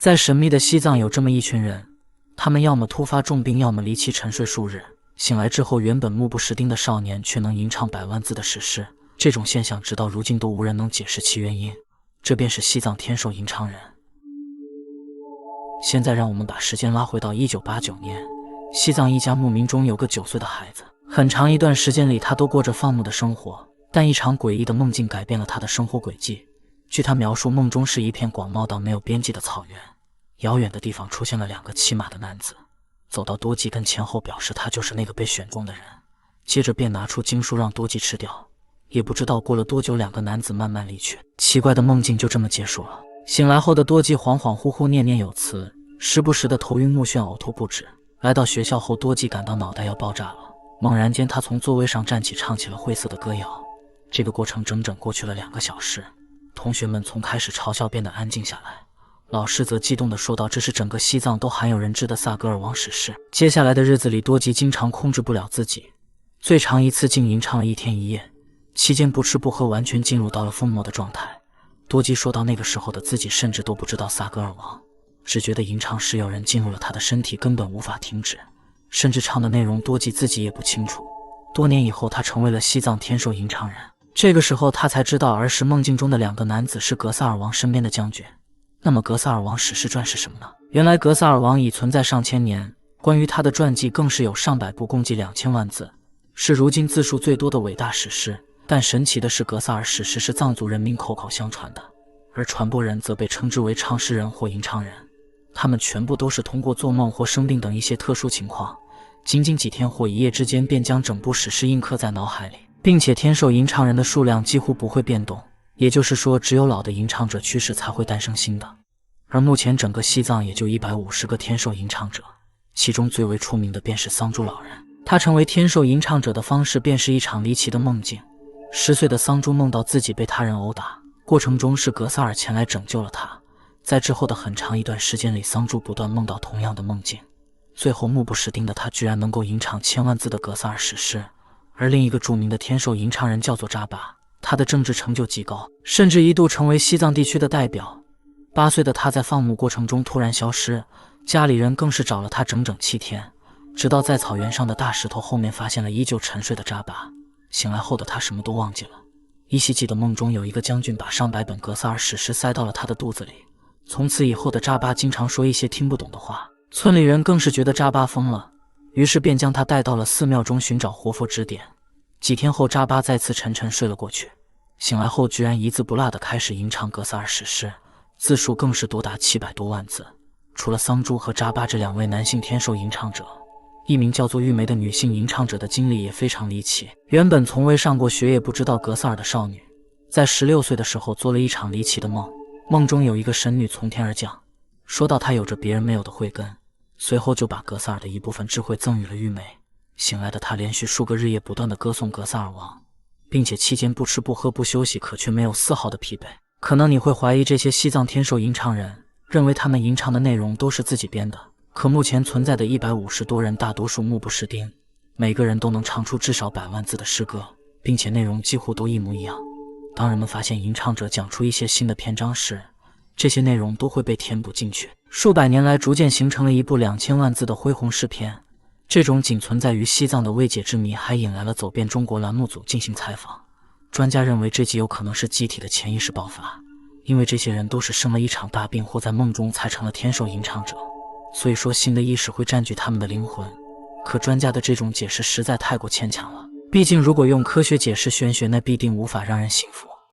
在神秘的西藏有這麼一群人，他們要麼突發重病，要麼離奇沉睡數日，醒來之後原本目不识丁的少年卻能吟唱100萬字的史詩。這種現象直到如今都無人能解釋其原因，這便是西藏天授吟唱人。現在让我們把時間拉回到1989年，西藏一家牧民中有个9岁的孩子，很長一段時間裡他都過着放牧的生活，但一場詭異的夢境改變了他的生活軌跡。據他描述，夢中是一片廣袤到沒有邊際的草原，遙遠的地方出現了2個騎馬的男子，走到多吉跟前後表示他就是那個被選中的人，接着便拿出經書讓多吉吃掉。也不知道過了多久，2個男子慢慢離去，奇怪的夢境就這麼結束了。醒來後的多吉恍恍惚惚，念念有詞，時不時的頭暈目眩，嘔吐不止。來到學校後，多吉感到腦袋要爆炸了，猛然間他從座位上站起，唱起了晦澀的歌謠。這個過程整整過去了2個小時，同學們從開始嘲笑變得安靜下來，老師則激動地說道：“這是整個西藏都罕有人知的薩格爾王史詩。”接下來的日子裡，多吉經常控制不了自己，最長一次竟吟唱了1天1夜。期間不吃不喝，完全進入到了瘋魔的狀態。多吉說到那個時候的自己甚至都不知道薩格爾王，只覺得吟唱時有人進入了他的身體，根本無法停止，甚至唱的內容多吉自己也不清楚。多年以後，他成為了西藏天授吟唱人。這個時候他才知道兒時夢境中的2個男子是格薩爾王身邊的將軍。那麼格薩爾王史詩傳是什麼呢？原來格薩爾王已存在上千年，關於他的傳記更是有上百部，共計2000萬字，是如今字數最多的偉大史詩。但神奇的是，格薩爾史詩是藏族人民口口相傳的，而傳播人則被稱之為唱詩人或吟唱人。他們全部都是通過做夢或生病等一些特殊情況，僅僅幾天或1夜之間便將整部史詩印刻在腦海裡，並且天授吟唱人的數量幾乎不會變動，也就是說，只有老的吟唱者去世才會誕生新的。而目前整個西藏也就150個天授吟唱者，其中最為出名的便是桑珠老人。他成為天授吟唱者的方式便是一場離奇的夢境。10歲的桑珠夢到自己被他人毆打，過程中是格薩爾前來拯救了他。在之後的很長一段時間裡，桑珠不斷夢到同樣的夢境，最後目不識丁的他居然能夠吟唱1000萬字的格薩爾史詩。而另一個著名的天授吟唱人叫做扎巴，他的政治成就極高，甚至一度成為西藏地區的代表。8歲的他在放牧過程中突然消失，家裡人更是找了他整整7天，直到在草原上的大石頭後面發現了依舊沉睡的扎巴。醒來後的他什麼都忘記了，依稀記得夢中有一個將軍把上百本格薩爾史詩塞到了他的肚子裡。從此以後的扎巴經常說一些聽不懂的話，村裡人更是覺得扎巴瘋了，於是便將他帶到了寺廟中尋找活佛指點。幾天後，扎巴再次沉沉睡了過去，醒來後居然一字不落地開始吟唱格薩爾史詩，字數更是多達700多萬字。除了桑珠和扎巴這2位男性天授吟唱者，一名叫做玉梅的女性吟唱者的經歷也非常離奇。原本從未上過學也不知道格薩爾的少女，在16歲的時候做了一場離奇的夢，夢中有一個神女從天而降，說到她有着別人沒有的慧根，隨後就把格薩爾的一部分智慧贈予了玉梅。醒來的她連續數個日夜不斷地歌頌格薩爾王，並且期間不吃不喝不休息，可卻沒有絲毫的疲憊。可能你會懷疑這些西藏天授吟唱人，認為他們吟唱的內容都是自己編的。可目前存在的150多人，大多數目不識丁，每個人都能唱出至少100萬字的詩歌，並且內容幾乎都一模一樣。當人們發現吟唱者講出一些新的篇章時，這些內容都會被填補進去。數百年來，逐漸形成了一部2000萬字的恢弘詩篇。這種僅存在於西藏的未解之謎，還引來了走遍中國欄目組進行採訪。專家認為，這極有可能是集體的潛意識爆發，因為這些人都是生了一場大病，或在夢中才成了天授吟唱者。所以說新的意識會佔據他們的靈魂，可專家的這種解釋實在太過牽強了。畢竟如果用科學解釋玄學，那必定無法讓人信服。